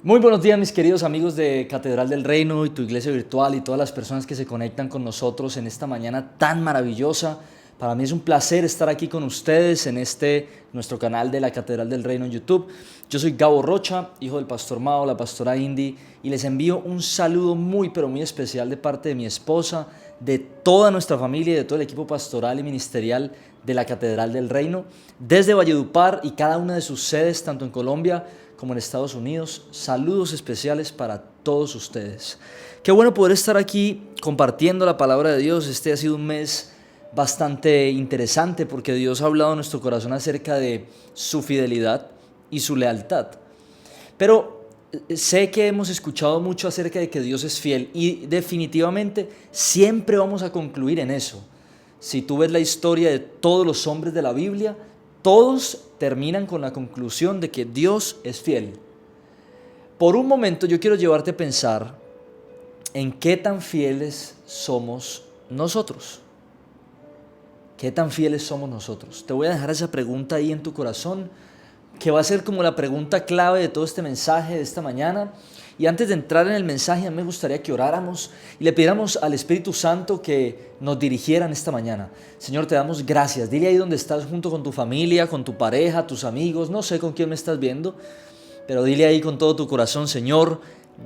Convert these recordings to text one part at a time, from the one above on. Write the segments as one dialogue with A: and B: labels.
A: Muy buenos días, mis queridos amigos de Catedral del Reino y tu iglesia virtual y todas las personas que se conectan con nosotros en esta mañana tan maravillosa. Para mí es un placer estar aquí con ustedes en nuestro canal de la Catedral del Reino en YouTube. Yo soy Gabo Rocha, hijo del pastor Mao, la pastora Indy, y les envío un saludo muy pero muy especial de parte de mi esposa, de toda nuestra familia y de todo el equipo pastoral y ministerial de la Catedral del Reino, desde Valledupar y cada una de sus sedes, tanto en Colombia como en Estados Unidos. Saludos especiales para todos ustedes. Qué bueno poder estar aquí compartiendo la palabra de Dios. Este ha sido un mes bastante interesante porque Dios ha hablado en nuestro corazón acerca de su fidelidad y su lealtad. Pero sé que hemos escuchado mucho acerca de que Dios es fiel y definitivamente siempre vamos a concluir en eso. Si tú ves la historia de todos los hombres de la Biblia, todos terminan con la conclusión de que Dios es fiel. Por un momento yo quiero llevarte a pensar en qué tan fieles somos nosotros. ¿Qué tan fieles somos nosotros? Te voy a dejar esa pregunta ahí en tu corazón, que va a ser como la pregunta clave de todo este mensaje de esta mañana. Y antes de entrar en el mensaje, a mí me gustaría que oráramos y le pidiéramos al Espíritu Santo que nos dirigiera en esta mañana. Señor, te damos gracias. Dile ahí donde estás, junto con tu familia, con tu pareja, tus amigos, no sé con quién me estás viendo, pero dile ahí con todo tu corazón: Señor,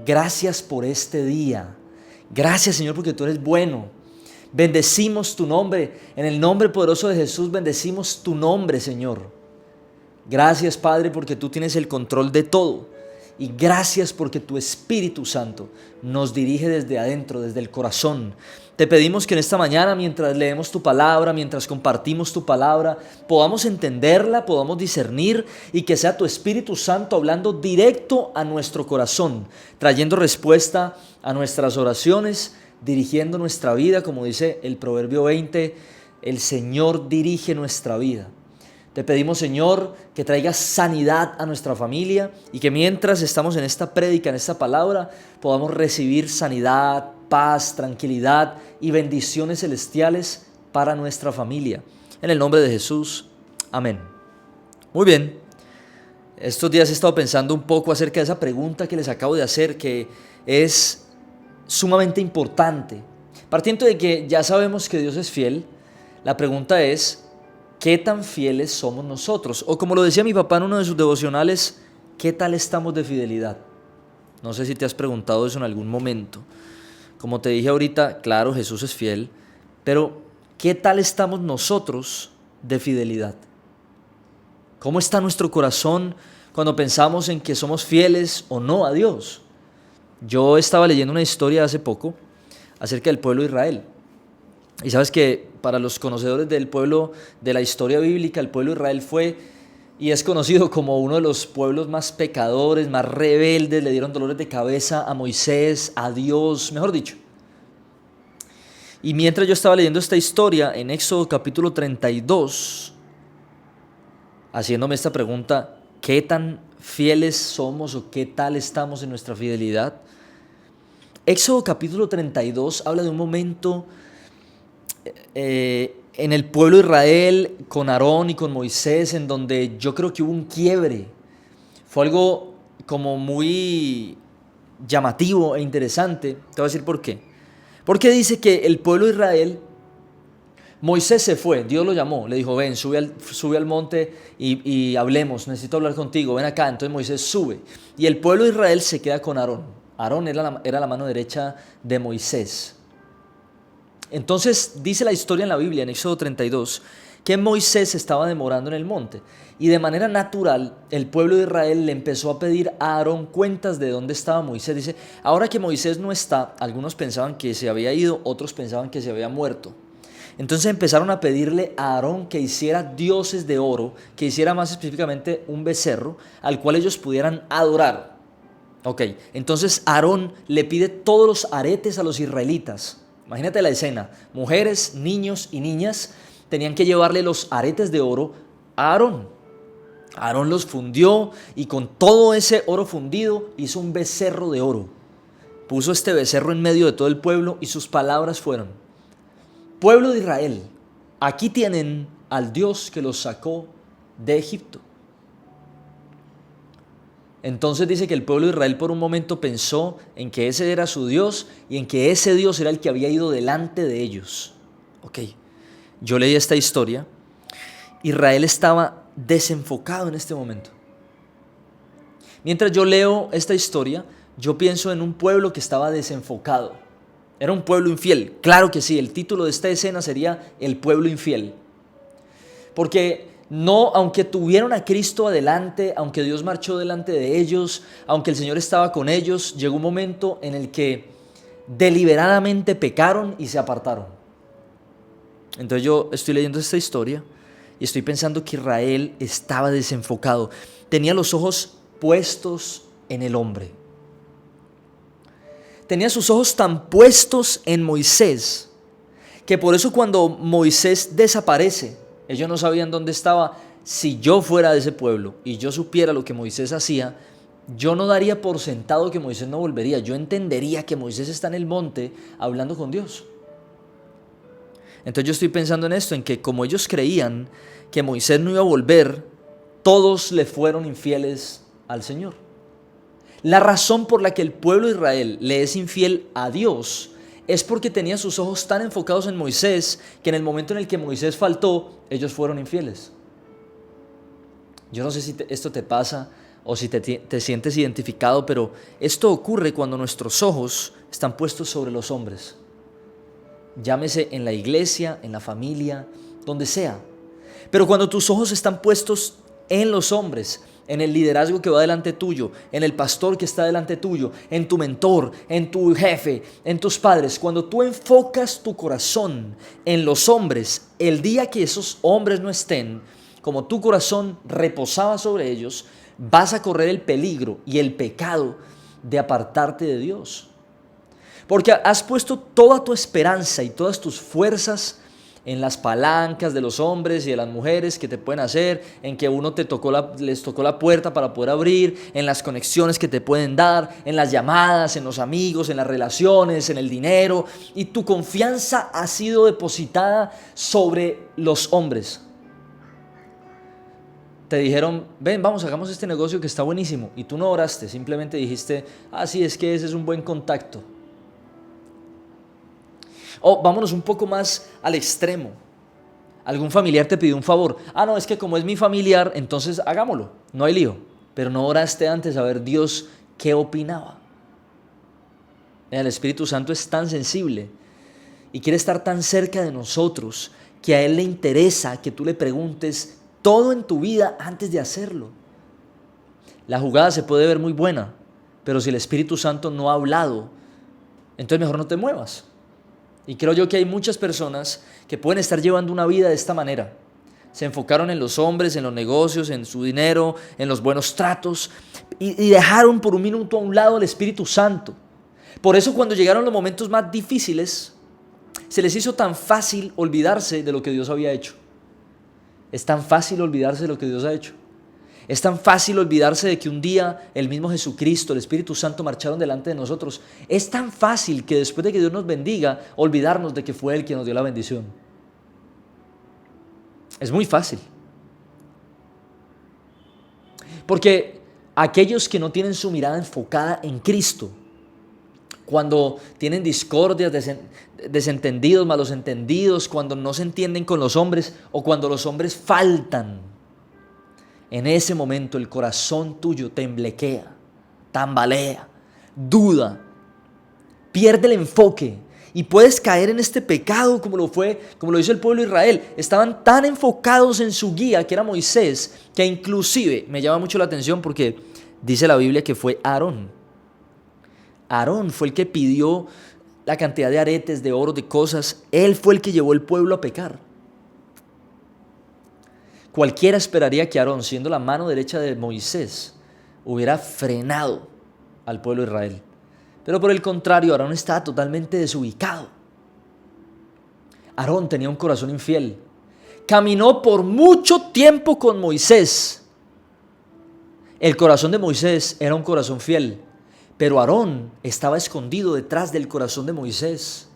A: gracias por este día. Gracias, Señor, porque tú eres bueno. Bendecimos tu nombre. En el nombre poderoso de Jesús bendecimos tu nombre, Señor. Gracias, Padre, porque tú tienes el control de todo. Y gracias porque tu Espíritu Santo nos dirige desde adentro, desde el corazón. Te pedimos que en esta mañana, mientras leemos tu palabra, mientras compartimos tu palabra, podamos entenderla, podamos discernir, y que sea tu Espíritu Santo hablando directo a nuestro corazón, trayendo respuesta a nuestras oraciones, dirigiendo nuestra vida. Como dice el Proverbio 20, el Señor dirige nuestra vida. Te pedimos, Señor, que traigas sanidad a nuestra familia y que mientras estamos en esta prédica, en esta palabra, podamos recibir sanidad, paz, tranquilidad y bendiciones celestiales para nuestra familia. En el nombre de Jesús, amén. Muy bien, estos días he estado pensando un poco acerca de esa pregunta que les acabo de hacer, que es sumamente importante. Partiendo de que ya sabemos que Dios es fiel, la pregunta es: ¿qué tan fieles somos nosotros? O como lo decía mi papá en uno de sus devocionales, ¿qué tal estamos de fidelidad? No sé si te has preguntado eso en algún momento. Como te dije ahorita, claro, Jesús es fiel, pero ¿qué tal estamos nosotros de fidelidad? ¿Cómo está nuestro corazón cuando pensamos en que somos fieles o no a Dios? Yo estaba leyendo una historia hace poco acerca del pueblo de Israel. Y sabes que para los conocedores del pueblo, de la historia bíblica, el pueblo de Israel fue y es conocido como uno de los pueblos más pecadores, más rebeldes. Le dieron dolores de cabeza a Moisés, a Dios, mejor dicho. Y mientras yo estaba leyendo esta historia en Éxodo capítulo 32, haciéndome esta pregunta: ¿qué tan fieles somos o qué tal estamos en nuestra fidelidad? Éxodo capítulo 32 habla de un momento en el pueblo de Israel con Aarón y con Moisés, en donde yo creo que hubo un quiebre. Fue algo como muy llamativo e interesante. Te voy a decir por qué. Porque dice que el pueblo de Israel, Moisés se fue, Dios lo llamó, le dijo: ven, sube al monte y hablemos, necesito hablar contigo, ven acá. Entonces Moisés sube y el pueblo de Israel se queda con Aarón. Aarón era la mano derecha de Moisés. Entonces dice la historia en la Biblia, en Éxodo 32, que Moisés se estaba demorando en el monte y de manera natural el pueblo de Israel le empezó a pedir a Aarón cuentas de dónde estaba Moisés. Dice, ahora que Moisés no está, algunos pensaban que se había ido, otros pensaban que se había muerto. Entonces empezaron a pedirle a Aarón que hiciera dioses de oro, que hiciera más específicamente un becerro al cual ellos pudieran adorar. Ok, entonces Aarón le pide todos los aretes a los israelitas. Imagínate la escena: mujeres, niños y niñas tenían que llevarle los aretes de oro a Aarón. Aarón los fundió y con todo ese oro fundido hizo un becerro de oro. Puso este becerro en medio de todo el pueblo y sus palabras fueron: pueblo de Israel, aquí tienen al Dios que los sacó de Egipto. Entonces dice que el pueblo de Israel por un momento pensó en que ese era su Dios y en que ese Dios era el que había ido delante de ellos. Ok, yo leí esta historia. Israel estaba desenfocado en este momento. Mientras yo leo esta historia, yo pienso en un pueblo que estaba desenfocado. Era un pueblo infiel. Claro que sí, el título de esta escena sería El pueblo infiel. Porque no, aunque tuvieron a Cristo adelante, aunque Dios marchó delante de ellos, aunque el Señor estaba con ellos, llegó un momento en el que deliberadamente pecaron y se apartaron. Entonces yo estoy leyendo esta historia y estoy pensando que Israel estaba desenfocado. Tenía los ojos puestos en el hombre. Tenía sus ojos tan puestos en Moisés, que por eso cuando Moisés desaparece, ellos no sabían dónde estaba. Si yo fuera de ese pueblo y yo supiera lo que Moisés hacía, yo no daría por sentado que Moisés no volvería. Yo entendería que Moisés está en el monte hablando con Dios. Entonces yo estoy pensando en esto, en que como ellos creían que Moisés no iba a volver, todos le fueron infieles al Señor. La razón por la que el pueblo de Israel le es infiel a Dios es porque tenía sus ojos tan enfocados en Moisés que en el momento en el que Moisés faltó, ellos fueron infieles. Yo no sé si esto te pasa o si te sientes identificado, pero esto ocurre cuando nuestros ojos están puestos sobre los hombres. Llámese en la iglesia, en la familia, donde sea. Pero cuando tus ojos están puestos en los hombres, en el liderazgo que va delante tuyo, en el pastor que está delante tuyo, en tu mentor, en tu jefe, en tus padres, cuando tú enfocas tu corazón en los hombres, el día que esos hombres no estén, como tu corazón reposaba sobre ellos, vas a correr el peligro y el pecado de apartarte de Dios. Porque has puesto toda tu esperanza y todas tus fuerzas en las palancas de los hombres y de las mujeres que te pueden hacer, en que uno les tocó la puerta para poder abrir, en las conexiones que te pueden dar, en las llamadas, en los amigos, en las relaciones, en el dinero, y tu confianza ha sido depositada sobre los hombres. Te dijeron, ven, vamos, hagamos este negocio que está buenísimo, y tú no oraste, simplemente dijiste, sí, es que ese es un buen contacto. O vámonos un poco más al extremo. Algún familiar te pidió un favor. No, es que como es mi familiar, entonces hagámoslo. No hay lío. Pero no oraste antes a ver Dios qué opinaba. El Espíritu Santo es tan sensible y quiere estar tan cerca de nosotros que a Él le interesa que tú le preguntes todo en tu vida antes de hacerlo. La jugada se puede ver muy buena, pero si el Espíritu Santo no ha hablado, entonces mejor no te muevas. Y creo yo que hay muchas personas que pueden estar llevando una vida de esta manera. Se enfocaron en los hombres, en los negocios, en su dinero, en los buenos tratos y dejaron por un minuto a un lado el Espíritu Santo. Por eso cuando llegaron los momentos más difíciles, se les hizo tan fácil olvidarse de lo que Dios había hecho. Es tan fácil olvidarse de lo que Dios ha hecho. Es tan fácil olvidarse de que un día el mismo Jesucristo, el Espíritu Santo marcharon delante de nosotros. Es tan fácil que después de que Dios nos bendiga, olvidarnos de que fue Él quien nos dio la bendición. Es muy fácil. Porque aquellos que no tienen su mirada enfocada en Cristo, cuando tienen discordias, desentendidos, malos entendidos, cuando no se entienden con los hombres o cuando los hombres faltan, en ese momento el corazón tuyo temblequea, tambalea, duda, pierde el enfoque y puedes caer en este pecado como lo hizo el pueblo de Israel. Estaban tan enfocados en su guía, que era Moisés, que inclusive me llama mucho la atención porque dice la Biblia que fue Aarón. Aarón fue el que pidió la cantidad de aretes, de oro, de cosas. Él fue el que llevó el pueblo a pecar. Cualquiera esperaría que Aarón, siendo la mano derecha de Moisés, hubiera frenado al pueblo de Israel. Pero por el contrario, Aarón estaba totalmente desubicado. Aarón tenía un corazón infiel. Caminó por mucho tiempo con Moisés. El corazón de Moisés era un corazón fiel, pero Aarón estaba escondido detrás del corazón de Moisés.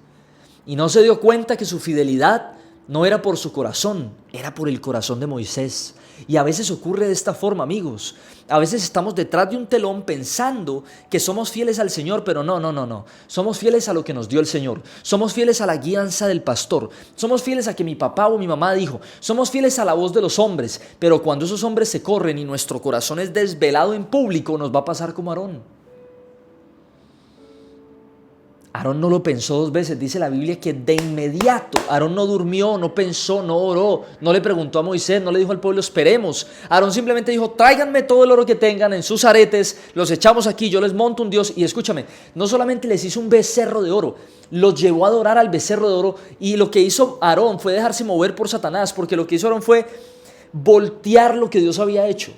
A: Y no se dio cuenta que su fidelidad no era por su corazón, era por el corazón de Moisés. Y a veces ocurre de esta forma, amigos. A veces estamos detrás de un telón pensando que somos fieles al Señor, pero no. Somos fieles a lo que nos dio el Señor. Somos fieles a la guianza del pastor. Somos fieles a que mi papá o mi mamá dijo. Somos fieles a la voz de los hombres. Pero cuando esos hombres se corren y nuestro corazón es desvelado en público, nos va a pasar como Aarón. Aarón no lo pensó 2 veces, dice la Biblia que de inmediato Aarón no durmió, no pensó, no oró, no le preguntó a Moisés, no le dijo al pueblo esperemos. Aarón simplemente dijo tráiganme todo el oro que tengan en sus aretes, los echamos aquí, yo les monto un dios. Y escúchame, no solamente les hizo un becerro de oro, los llevó a adorar al becerro de oro. Y lo que hizo Aarón fue dejarse mover por Satanás, porque lo que hizo Aarón fue voltear lo que Dios había hecho.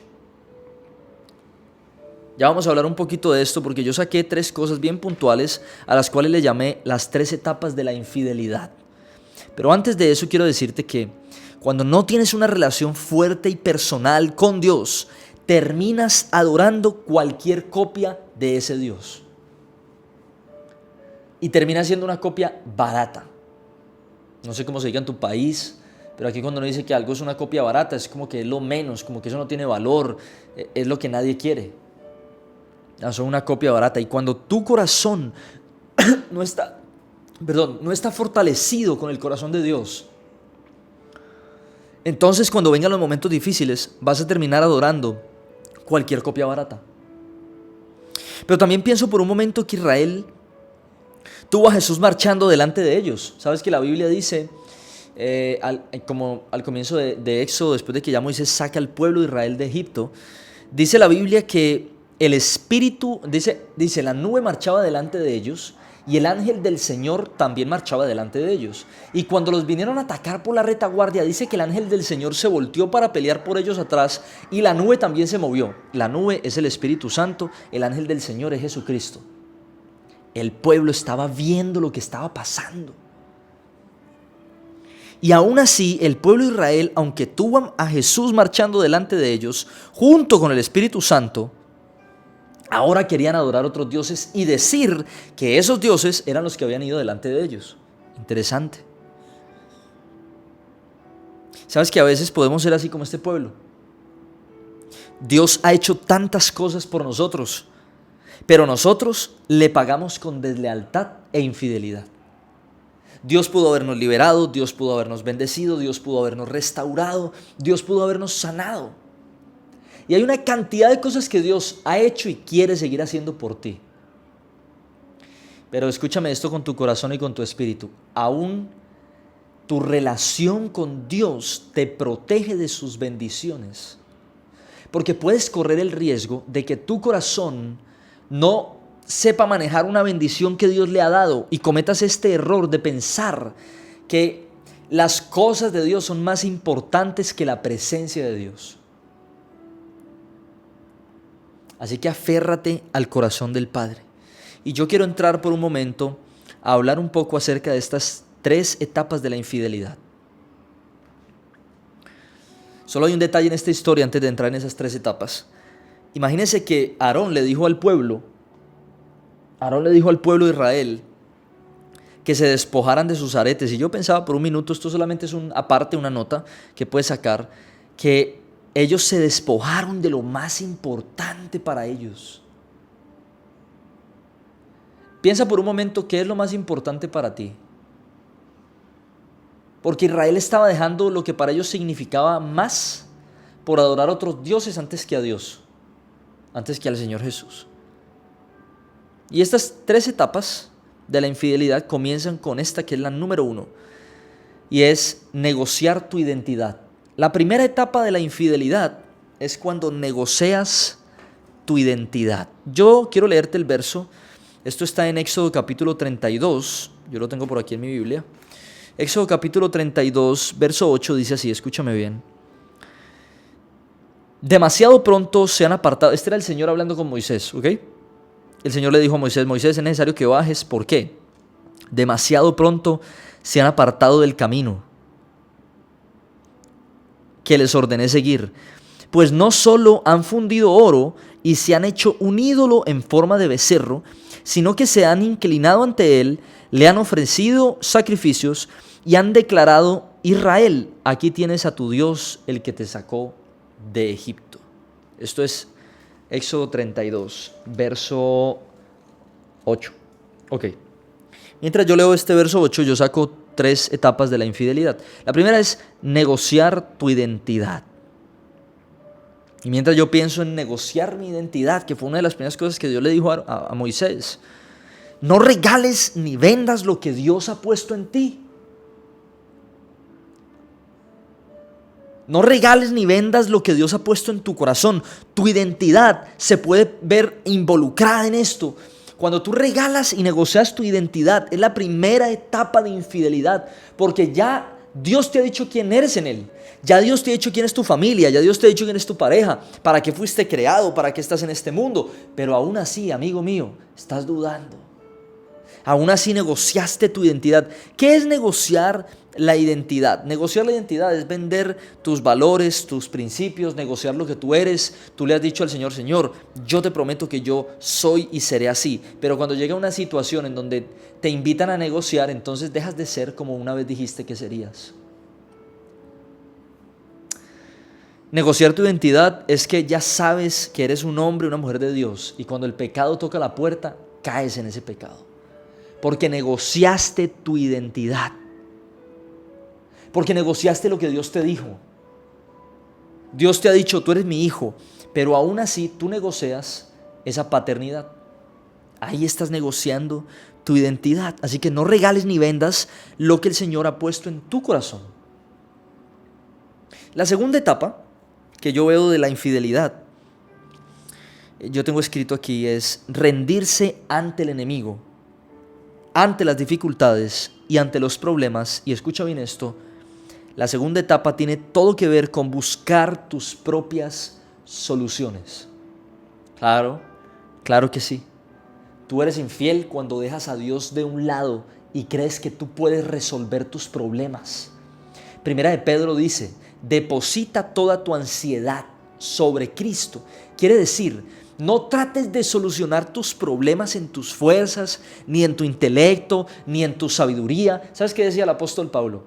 A: Ya vamos a hablar un poquito de esto porque yo saqué 3 cosas bien puntuales a las cuales le llamé las 3 etapas de la infidelidad. Pero antes de eso quiero decirte que cuando no tienes una relación fuerte y personal con Dios, terminas adorando cualquier copia de ese Dios. Y termina siendo una copia barata. No sé cómo se diga en tu país, pero aquí cuando uno dice que algo es una copia barata es como que es lo menos, como que eso no tiene valor, es lo que nadie quiere. Son una copia barata. Y cuando tu corazón no está fortalecido con el corazón de Dios, entonces cuando vengan los momentos difíciles vas a terminar adorando cualquier copia barata. Pero también pienso por un momento que Israel tuvo a Jesús marchando delante de ellos. Sabes que la Biblia dice, como al comienzo de Éxodo, después de que ya Moisés saca al pueblo de Israel de Egipto, dice la Biblia que el Espíritu, dice, la nube marchaba delante de ellos y el ángel del Señor también marchaba delante de ellos. Y cuando los vinieron a atacar por la retaguardia, dice que el ángel del Señor se volteó para pelear por ellos atrás y la nube también se movió. La nube es el Espíritu Santo, el ángel del Señor es Jesucristo. El pueblo estaba viendo lo que estaba pasando. Y aún así, el pueblo de Israel, aunque tuvo a Jesús marchando delante de ellos, junto con el Espíritu Santo, ahora querían adorar otros dioses y decir que esos dioses eran los que habían ido delante de ellos. Interesante. ¿Sabes que a veces podemos ser así como este pueblo? Dios ha hecho tantas cosas por nosotros, pero nosotros le pagamos con deslealtad e infidelidad. Dios pudo habernos liberado, Dios pudo habernos bendecido, Dios pudo habernos restaurado, Dios pudo habernos sanado. Y hay una cantidad de cosas que Dios ha hecho y quiere seguir haciendo por ti. Pero escúchame esto con tu corazón y con tu espíritu. Aún tu relación con Dios te protege de sus bendiciones. Porque puedes correr el riesgo de que tu corazón no sepa manejar una bendición que Dios le ha dado y cometas este error de pensar que las cosas de Dios son más importantes que la presencia de Dios. Así que aférrate al corazón del Padre. Y yo quiero entrar por un momento a hablar un poco acerca de estas 3 etapas de la infidelidad. Solo hay un detalle en esta historia antes de entrar en esas 3 etapas. Imagínense que Aarón le dijo al pueblo de Israel que se despojaran de sus aretes. Y yo pensaba por un minuto, esto solamente es una nota que puedes sacar, que ellos se despojaron de lo más importante para ellos. Piensa por un momento qué es lo más importante para ti. Porque Israel estaba dejando lo que para ellos significaba más por adorar a otros dioses antes que a Dios, antes que al Señor Jesús. Y estas 3 etapas de la infidelidad comienzan con esta que es la número 1, y es negociar tu identidad. La primera etapa de la infidelidad es cuando negocias tu identidad. Yo quiero leerte el verso. Esto está en Éxodo capítulo 32. Yo lo tengo por aquí en mi Biblia. Éxodo capítulo 32, verso 8 dice así, escúchame bien. Demasiado pronto se han apartado. Este era el Señor hablando con Moisés, ¿ok? El Señor le dijo a Moisés, Moisés, es necesario que bajes. ¿Por qué? Demasiado pronto se han apartado del camino que les ordené seguir, pues no solo han fundido oro y se han hecho un ídolo en forma de becerro, sino que se han inclinado ante él, le han ofrecido sacrificios y han declarado, Israel, aquí tienes a tu Dios, el que te sacó de Egipto. Esto es Éxodo 32, verso 8. Ok. Mientras yo leo este verso 8, yo saco 3 etapas de la infidelidad. La primera es negociar tu identidad. Y mientras yo pienso en negociar mi identidad, que fue una de las primeras cosas que Dios le dijo a Moisés, no regales ni vendas lo que Dios ha puesto en ti. No regales ni vendas lo que Dios ha puesto en tu corazón. Tu identidad se puede ver involucrada en esto. Cuando tú regalas y negocias tu identidad, es la primera etapa de infidelidad, porque ya Dios te ha dicho quién eres en Él. Ya Dios te ha dicho quién es tu familia, ya Dios te ha dicho quién es tu pareja, para qué fuiste creado, para qué estás en este mundo. Pero aún así, amigo mío, estás dudando. Aún así negociaste tu identidad. ¿Qué es negociar la identidad? Negociar la identidad es vender tus valores, tus principios, negociar lo que tú eres. Tú le has dicho al Señor, Señor, yo te prometo que yo soy y seré así. Pero cuando llega una situación en donde te invitan a negociar, entonces dejas de ser como una vez dijiste que serías. Negociar tu identidad es que ya sabes que eres un hombre, una mujer de Dios, y cuando el pecado toca la puerta, caes en ese pecado. Porque negociaste tu identidad. Porque negociaste lo que Dios te dijo. Dios te ha dicho, tú eres mi hijo, pero aún así tú negocias esa paternidad. Ahí estás negociando tu identidad. Así que no regales ni vendas lo que el Señor ha puesto en tu corazón. La segunda etapa que yo veo de la infidelidad, yo tengo escrito aquí, es rendirse ante el enemigo, ante las dificultades y ante los problemas. Y escucha bien esto, la segunda etapa tiene todo que ver con buscar tus propias soluciones. Claro que sí. Tú eres infiel cuando dejas a Dios de un lado y crees que tú puedes resolver tus problemas. Primera de Pedro dice, deposita toda tu ansiedad sobre Cristo. Quiere decir, no trates de solucionar tus problemas en tus fuerzas, ni en tu intelecto, ni en tu sabiduría. ¿Sabes qué decía el apóstol Pablo?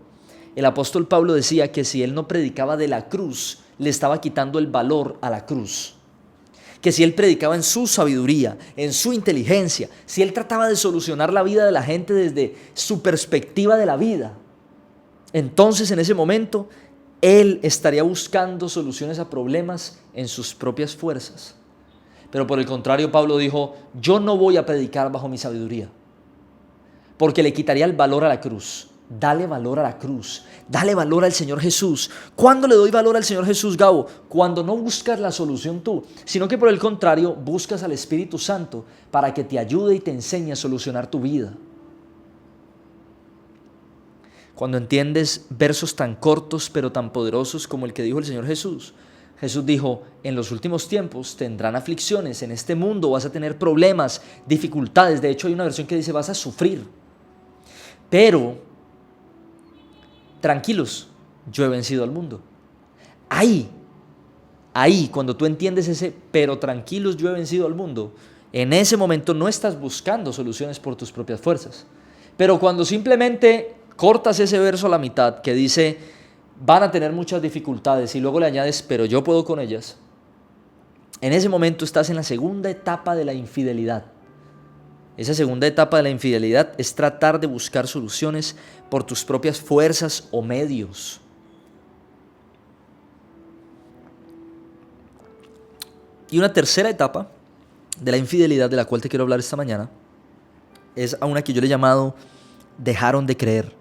A: El apóstol Pablo decía que si él no predicaba de la cruz, le estaba quitando el valor a la cruz. Que si él predicaba en su sabiduría, en su inteligencia, si él trataba de solucionar la vida de la gente desde su perspectiva de la vida, entonces en ese momento él estaría buscando soluciones a problemas en sus propias fuerzas. Pero por el contrario, Pablo dijo, yo no voy a predicar bajo mi sabiduría, porque le quitaría el valor a la cruz. Dale valor a la cruz, dale valor al Señor Jesús. ¿Cuándo le doy valor al Señor Jesús, Gabo? Cuando no buscas la solución tú, sino que por el contrario buscas al Espíritu Santo para que te ayude y te enseñe a solucionar tu vida. Cuando entiendes versos tan cortos pero tan poderosos como el que dijo el Señor Jesús. Jesús dijo, en los últimos tiempos tendrán aflicciones, en este mundo vas a tener problemas, dificultades. De hecho hay una versión que dice vas a sufrir. Pero tranquilos, yo he vencido al mundo. Ahí, cuando tú entiendes ese, pero tranquilos, yo he vencido al mundo, en ese momento no estás buscando soluciones por tus propias fuerzas. Pero cuando simplemente cortas ese verso a la mitad que dice, van a tener muchas dificultades y luego le añades, pero yo puedo con ellas, en ese momento estás en la segunda etapa de la infidelidad. Esa segunda etapa de la infidelidad es tratar de buscar soluciones por tus propias fuerzas o medios. Y una tercera etapa de la infidelidad de la cual te quiero hablar esta mañana es a una que yo le he llamado dejaron de creer.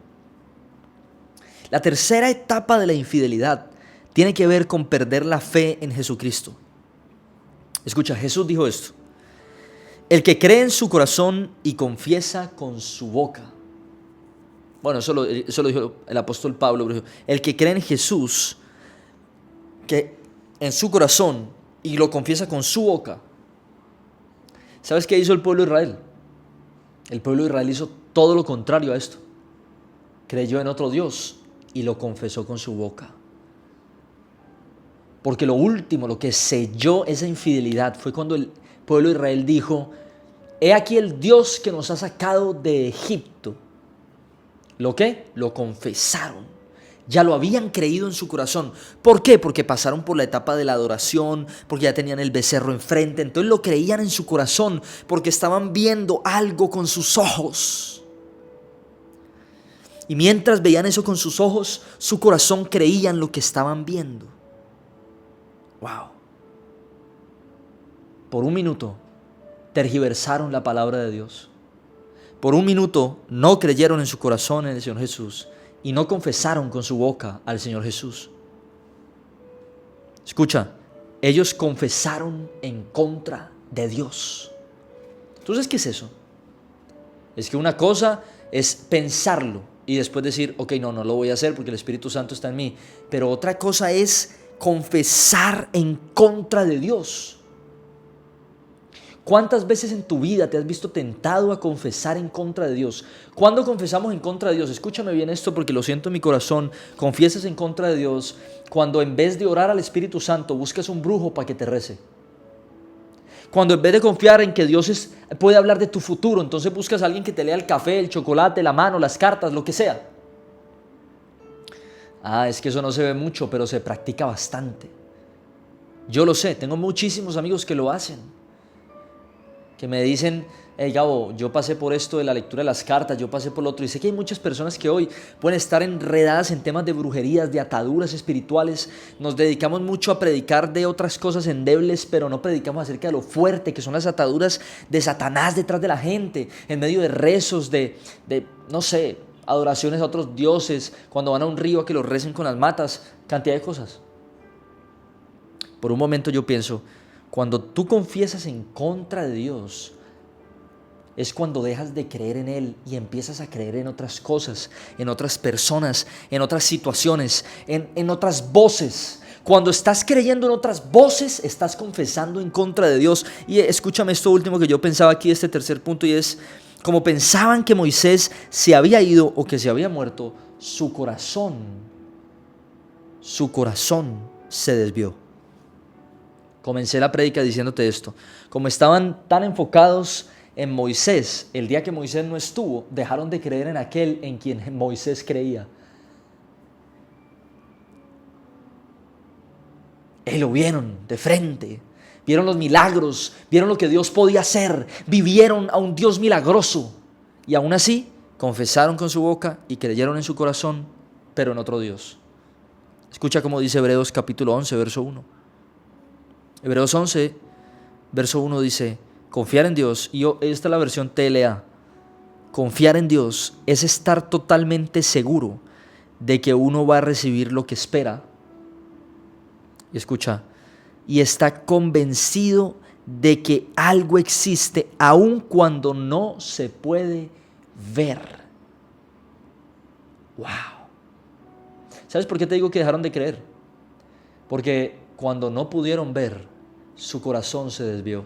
A: La tercera etapa de la infidelidad tiene que ver con perder la fe en Jesucristo. Escucha, Jesús dijo esto. El que cree en su corazón y confiesa con su boca. Bueno, eso lo dijo el apóstol Pablo. Pero el que cree en Jesús, que en su corazón y lo confiesa con su boca. ¿Sabes qué hizo el pueblo de Israel? El pueblo de Israel hizo todo lo contrario a esto. Creyó en otro Dios y lo confesó con su boca. Porque lo último, lo que selló esa infidelidad fue cuando el pueblo de Israel dijo, he aquí el Dios que nos ha sacado de Egipto. ¿Lo qué? Lo confesaron. Ya lo habían creído en su corazón. ¿Por qué? Porque pasaron por la etapa de la adoración, porque ya tenían el becerro enfrente. Entonces lo creían en su corazón, porque estaban viendo algo con sus ojos. Y mientras veían eso con sus ojos, su corazón creía en lo que estaban viendo. ¡Wow! Por un minuto tergiversaron la palabra de Dios. Por un minuto no creyeron en su corazón en el Señor Jesús y no confesaron con su boca al Señor Jesús. Escucha, ellos confesaron en contra de Dios. Entonces, ¿qué es eso? Es que una cosa es pensarlo y después decir, ok, no lo voy a hacer porque el Espíritu Santo está en mí. Pero otra cosa es confesar en contra de Dios. ¿Cuántas veces en tu vida te has visto tentado a confesar en contra de Dios? ¿Cuándo confesamos en contra de Dios? Escúchame bien esto porque lo siento en mi corazón. Confiesas en contra de Dios cuando en vez de orar al Espíritu Santo buscas un brujo para que te rece. Cuando en vez de confiar en que Dios puede hablar de tu futuro, entonces buscas a alguien que te lea el café, el chocolate, la mano, las cartas, lo que sea. Es que eso no se ve mucho, pero se practica bastante. Yo lo sé, tengo muchísimos amigos que lo hacen. Que me dicen, hey Gabo, yo pasé por esto de la lectura de las cartas, yo pasé por lo otro. Y sé que hay muchas personas que hoy pueden estar enredadas en temas de brujerías, de ataduras espirituales. Nos dedicamos mucho a predicar de otras cosas endebles, pero no predicamos acerca de lo fuerte que son las ataduras de Satanás detrás de la gente, en medio de rezos, de no sé, adoraciones a otros dioses, cuando van a un río a que los recen con las matas, cantidad de cosas. Por un momento yo pienso, cuando tú confiesas en contra de Dios, es cuando dejas de creer en Él y empiezas a creer en otras cosas, en otras personas, en otras situaciones, en otras voces. Cuando estás creyendo en otras voces, estás confesando en contra de Dios. Y escúchame esto último que yo pensaba aquí, este tercer punto, y es, como pensaban que Moisés se había ido o que se había muerto, su corazón se desvió. Comencé la prédica diciéndote esto. Como estaban tan enfocados en Moisés, el día que Moisés no estuvo, dejaron de creer en aquel en quien Moisés creía. Lo vieron de frente, vieron los milagros, vieron lo que Dios podía hacer, vivieron a un Dios milagroso. Y aún así, confesaron con su boca y creyeron en su corazón, pero en otro Dios. Escucha cómo dice Hebreos capítulo 11, verso 1. Hebreos 11, verso 1 dice, confiar en Dios, y esta es la versión TLA, confiar en Dios es estar totalmente seguro de que uno va a recibir lo que espera, y escucha, y está convencido de que algo existe aun cuando no se puede ver. ¡Wow! ¿Sabes por qué te digo que dejaron de creer? Porque cuando no pudieron ver, su corazón se desvió.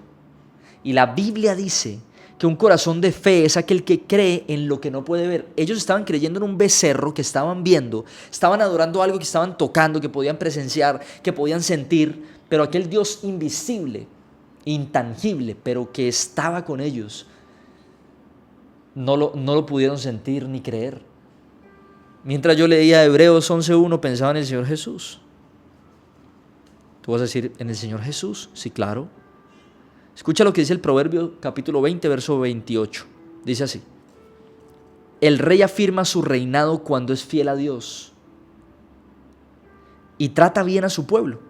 A: Y la Biblia dice que un corazón de fe es aquel que cree en lo que no puede ver. Ellos estaban creyendo en un becerro que estaban viendo, estaban adorando algo que estaban tocando, que podían presenciar, que podían sentir, pero aquel Dios invisible, intangible, pero que estaba con ellos, no lo pudieron sentir ni creer. Mientras yo leía Hebreos 11:1, pensaba en el Señor Jesús. Tú vas a decir, ¿en el Señor Jesús? Sí, claro. Escucha lo que dice el Proverbio capítulo 20, verso 28. Dice así: el rey afirma su reinado cuando es fiel a Dios y trata bien a su pueblo.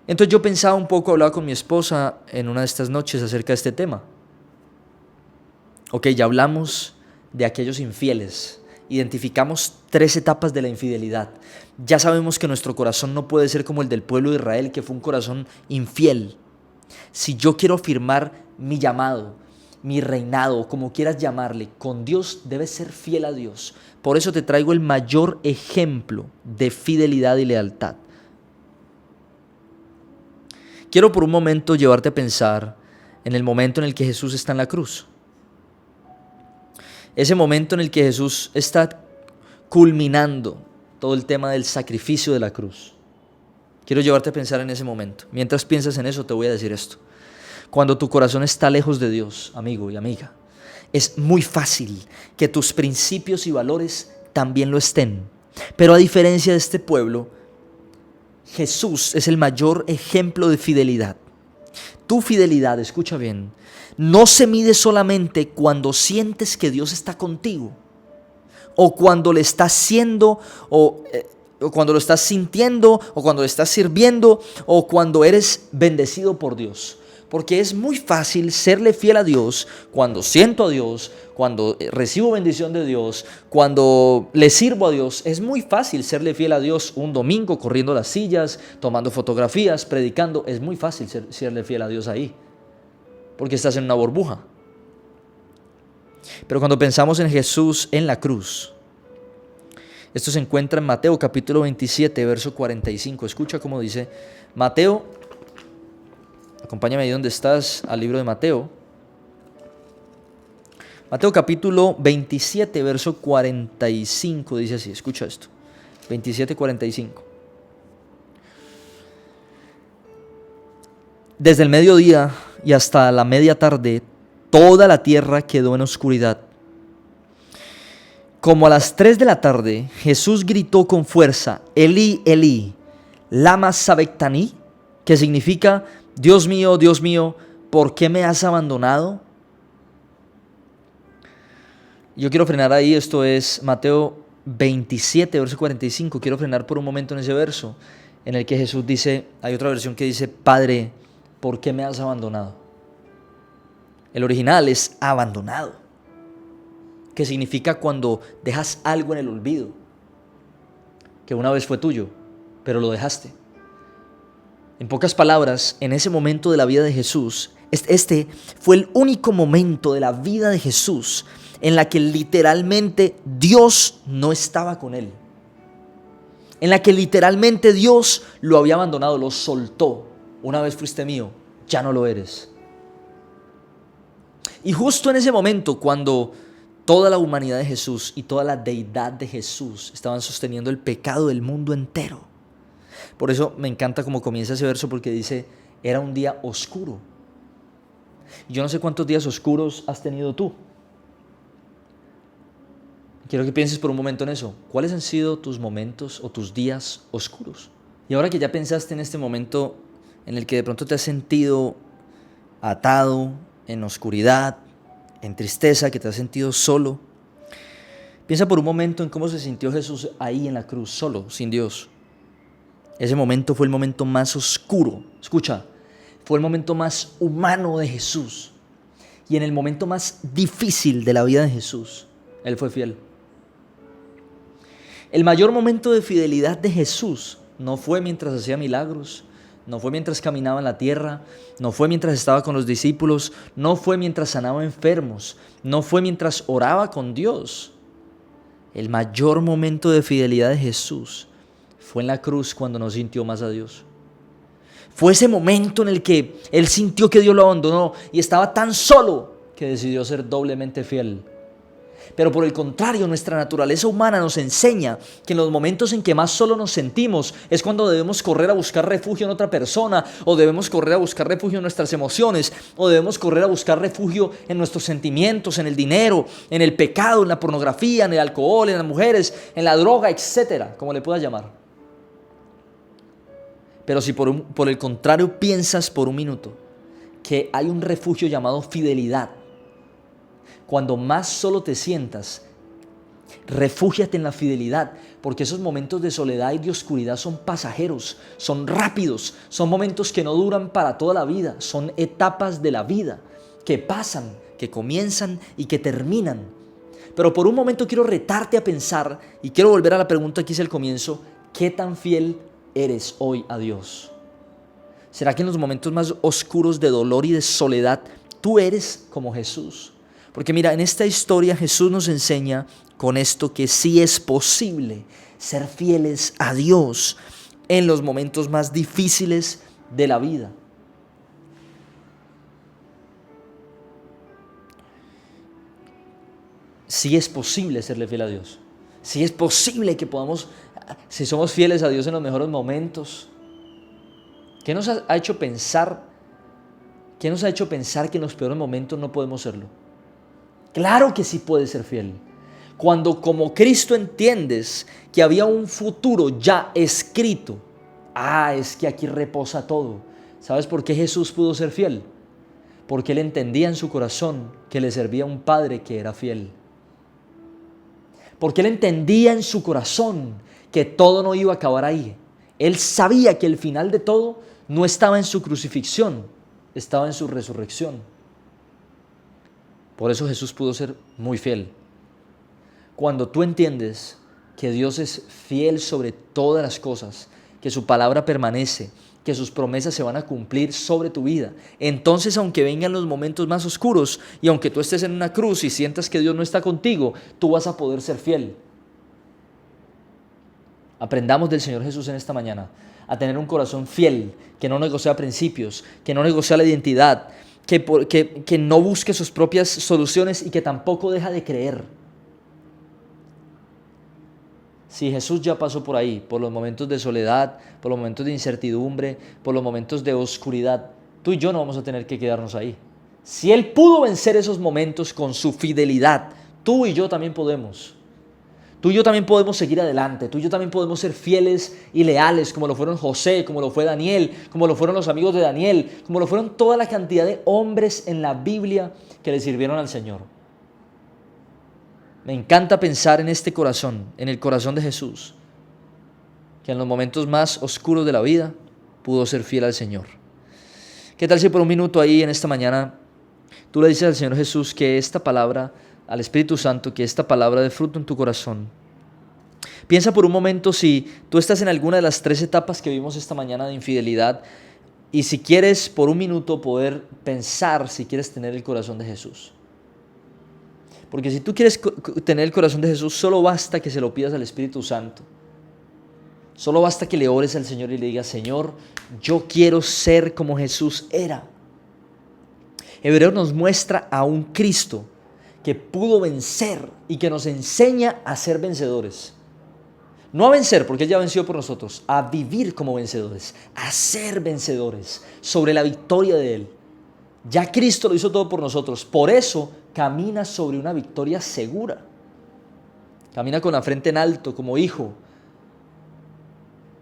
A: Entonces yo pensaba un poco, hablaba con mi esposa en una de estas noches acerca de este tema. Ok, ya hablamos de aquellos infieles. Identificamos 3 etapas de la infidelidad. Ya sabemos que nuestro corazón no puede ser como el del pueblo de Israel, que fue un corazón infiel. Si yo quiero afirmar mi llamado, mi reinado, como quieras llamarle, con Dios, debes ser fiel a Dios. Por eso te traigo el mayor ejemplo de fidelidad y lealtad. Quiero por un momento llevarte a pensar en el momento en el que Jesús está en la cruz. Ese momento en el que Jesús está culminando todo el tema del sacrificio de la cruz. Quiero llevarte a pensar en ese momento. Mientras piensas en eso, te voy a decir esto. Cuando tu corazón está lejos de Dios, amigo y amiga, es muy fácil que tus principios y valores también lo estén. Pero a diferencia de este pueblo, Jesús es el mayor ejemplo de fidelidad. Tu fidelidad, escucha bien, no se mide solamente cuando sientes que Dios está contigo, o cuando le estás siendo, o cuando lo estás sintiendo, o cuando le estás sirviendo, o cuando eres bendecido por Dios. Porque es muy fácil serle fiel a Dios cuando siento a Dios, cuando recibo bendición de Dios, cuando le sirvo a Dios. Es muy fácil serle fiel a Dios un domingo corriendo las sillas, tomando fotografías, predicando. Es muy fácil serle fiel a Dios ahí, porque estás en una burbuja. Pero cuando pensamos en Jesús en la cruz, esto se encuentra en Mateo capítulo 27, verso 45. Escucha cómo dice Mateo. Acompáñame ahí donde estás, al libro de Mateo. Mateo capítulo 27, verso 45, dice así, escucha esto. 27, 45. Desde el mediodía y hasta la media tarde, toda la tierra quedó en oscuridad. Como a las 3 de la tarde, Jesús gritó con fuerza, Elí, Elí, lama sabactani, que significa, Dios mío, ¿por qué me has abandonado? Yo quiero frenar ahí, esto es Mateo 27, verso 45. Quiero frenar por un momento en ese verso, en el que Jesús dice, hay otra versión que dice, Padre, ¿por qué me has abandonado? El original es abandonado, que significa cuando dejas algo en el olvido, que una vez fue tuyo, pero lo dejaste. En pocas palabras, en ese momento de la vida de Jesús, este fue el único momento de la vida de Jesús en la que literalmente Dios no estaba con él. En la que literalmente Dios lo había abandonado, lo soltó. Una vez fuiste mío, ya no lo eres. Y justo en ese momento, cuando toda la humanidad de Jesús y toda la deidad de Jesús estaban sosteniendo el pecado del mundo entero. Por eso me encanta cómo comienza ese verso, porque dice, era un día oscuro. Yo no sé cuántos días oscuros has tenido tú. Quiero que pienses por un momento en eso. ¿Cuáles han sido tus momentos o tus días oscuros? Y ahora que ya pensaste en este momento en el que de pronto te has sentido atado, en oscuridad, en tristeza, que te has sentido solo, piensa por un momento en cómo se sintió Jesús ahí en la cruz, solo, sin Dios. Ese momento fue el momento más oscuro. Escucha, fue el momento más humano de Jesús. Y en el momento más difícil de la vida de Jesús, Él fue fiel. El mayor momento de fidelidad de Jesús no fue mientras hacía milagros, no fue mientras caminaba en la tierra, no fue mientras estaba con los discípulos, no fue mientras sanaba enfermos, no fue mientras oraba con Dios. El mayor momento de fidelidad de Jesús fue en la cruz, cuando no sintió más a Dios. Fue ese momento en el que Él sintió que Dios lo abandonó y estaba tan solo que decidió ser doblemente fiel. Pero por el contrario, nuestra naturaleza humana nos enseña que en los momentos en que más solo nos sentimos es cuando debemos correr a buscar refugio en otra persona, o debemos correr a buscar refugio en nuestras emociones, o debemos correr a buscar refugio en nuestros sentimientos, en el dinero, en el pecado, en la pornografía, en el alcohol, en las mujeres, en la droga, etcétera, como le puedas llamar. Pero si por el contrario piensas por un minuto que hay un refugio llamado fidelidad, cuando más solo te sientas, refúgiate en la fidelidad, porque esos momentos de soledad y de oscuridad son pasajeros, son rápidos, son momentos que no duran para toda la vida, son etapas de la vida que pasan, que comienzan y que terminan. Pero por un momento quiero retarte a pensar, y quiero volver a la pregunta que hice al comienzo: ¿qué tan fiel eres hoy a Dios? ¿Será que en los momentos más oscuros de dolor y de soledad tú eres como Jesús? Porque mira, en esta historia Jesús nos enseña con esto que sí es posible ser fieles a Dios en los momentos más difíciles de la vida. Sí es posible serle fiel a Dios. Sí es posible que podamos, si somos fieles a Dios en los mejores momentos. ¿Qué nos ha hecho pensar? ¿Qué nos ha hecho pensar que en los peores momentos no podemos serlo? Claro que sí puedes ser fiel. Cuando como Cristo entiendes que había un futuro ya escrito, es que aquí reposa todo. ¿Sabes por qué Jesús pudo ser fiel? Porque Él entendía en su corazón que le servía a un Padre que era fiel. Porque Él entendía en su corazón que todo no iba a acabar ahí. Él sabía que el final de todo no estaba en su crucifixión, estaba en su resurrección. Por eso Jesús pudo ser muy fiel. Cuando tú entiendes que Dios es fiel sobre todas las cosas, que su palabra permanece, que sus promesas se van a cumplir sobre tu vida, entonces aunque vengan los momentos más oscuros y aunque tú estés en una cruz y sientas que Dios no está contigo, tú vas a poder ser fiel. Aprendamos del Señor Jesús en esta mañana a tener un corazón fiel, que no negocia principios, que no negocia la identidad, que no busque sus propias soluciones y que tampoco deja de creer. Si Jesús ya pasó por ahí, por los momentos de soledad, por los momentos de incertidumbre, por los momentos de oscuridad, tú y yo no vamos a tener que quedarnos ahí. Si Él pudo vencer esos momentos con su fidelidad, tú y yo también podemos. Tú y yo también podemos seguir adelante, tú y yo también podemos ser fieles y leales, como lo fueron José, como lo fue Daniel, como lo fueron los amigos de Daniel, como lo fueron toda la cantidad de hombres en la Biblia que le sirvieron al Señor. Me encanta pensar en este corazón, en el corazón de Jesús, que en los momentos más oscuros de la vida pudo ser fiel al Señor. ¿Qué tal si por un minuto ahí en esta mañana tú le dices al Señor Jesús que esta palabra, al Espíritu Santo, que esta palabra dé fruto en tu corazón? Piensa por un momento si tú estás en alguna de las 3 etapas que vimos esta mañana de infidelidad y si quieres por un minuto poder pensar si quieres tener el corazón de Jesús. Porque si tú quieres tener el corazón de Jesús, solo basta que se lo pidas al Espíritu Santo. Solo basta que le ores al Señor y le digas: Señor, yo quiero ser como Jesús era. Hebreos nos muestra a un Cristo que pudo vencer y que nos enseña a ser vencedores. No a vencer, porque Él ya venció por nosotros, a vivir como vencedores, a ser vencedores sobre la victoria de Él. Ya Cristo lo hizo todo por nosotros, por eso camina sobre una victoria segura. Camina con la frente en alto como hijo.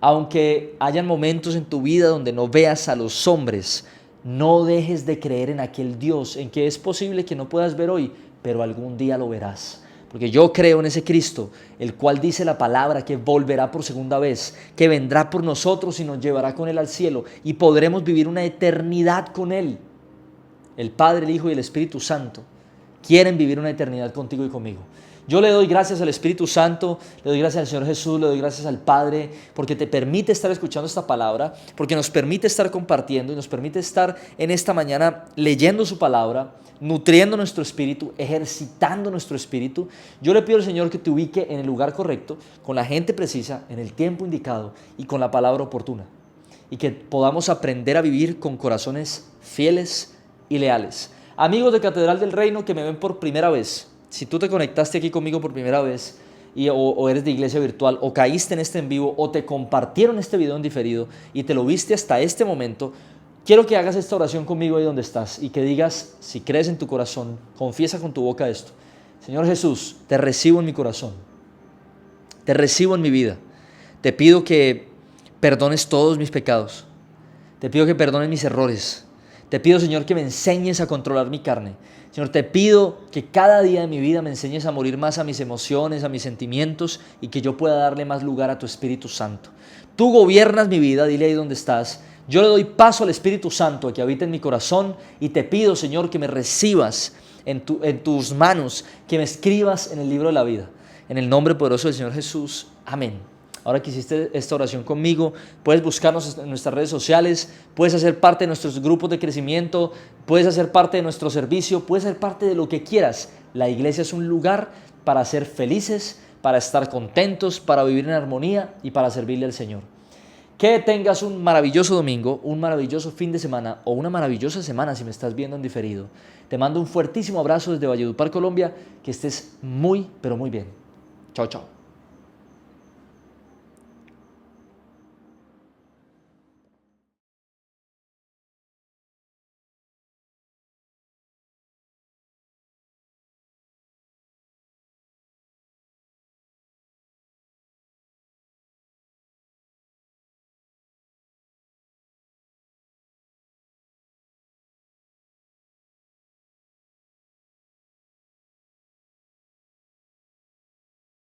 A: Aunque hayan momentos en tu vida donde no veas a los hombres, no dejes de creer en aquel Dios, en que es posible que no puedas ver hoy, pero algún día lo verás. Porque yo creo en ese Cristo, el cual dice la palabra que volverá por segunda vez, que vendrá por nosotros y nos llevará con Él al cielo y podremos vivir una eternidad con Él. El Padre, el Hijo y el Espíritu Santo quieren vivir una eternidad contigo y conmigo. Yo le doy gracias al Espíritu Santo, le doy gracias al Señor Jesús, le doy gracias al Padre, porque te permite estar escuchando esta palabra, porque nos permite estar compartiendo y nos permite estar en esta mañana leyendo su palabra, nutriendo nuestro espíritu, ejercitando nuestro espíritu. Yo le pido al Señor que te ubique en el lugar correcto, con la gente precisa, en el tiempo indicado y con la palabra oportuna. Y que podamos aprender a vivir con corazones fieles y leales. Amigos de Catedral del Reino que me ven por primera vez, si tú te conectaste aquí conmigo por primera vez o eres de iglesia virtual o caíste en este en vivo o te compartieron este video en diferido y te lo viste hasta este momento, quiero que hagas esta oración conmigo ahí donde estás y que digas, si crees en tu corazón, confiesa con tu boca esto: Señor Jesús, te recibo en mi corazón, te recibo en mi vida, te pido que perdones todos mis pecados, te pido que perdones mis errores. Te pido, Señor, que me enseñes a controlar mi carne. Señor, te pido que cada día de mi vida me enseñes a morir más a mis emociones, a mis sentimientos y que yo pueda darle más lugar a tu Espíritu Santo. Tú gobiernas mi vida, dile ahí donde estás. Yo le doy paso al Espíritu Santo a que habite en mi corazón y te pido, Señor, que me recibas en tus manos, que me escribas en el libro de la vida. En el nombre poderoso del Señor Jesús. Amén. Ahora que hiciste esta oración conmigo, puedes buscarnos en nuestras redes sociales, puedes hacer parte de nuestros grupos de crecimiento, puedes hacer parte de nuestro servicio, puedes ser parte de lo que quieras. La iglesia es un lugar para ser felices, para estar contentos, para vivir en armonía y para servirle al Señor. Que tengas un maravilloso domingo, un maravilloso fin de semana o una maravillosa semana si me estás viendo en diferido. Te mando un fuertísimo abrazo desde Valledupar, Colombia. Que estés muy, pero muy bien. Chao, chao.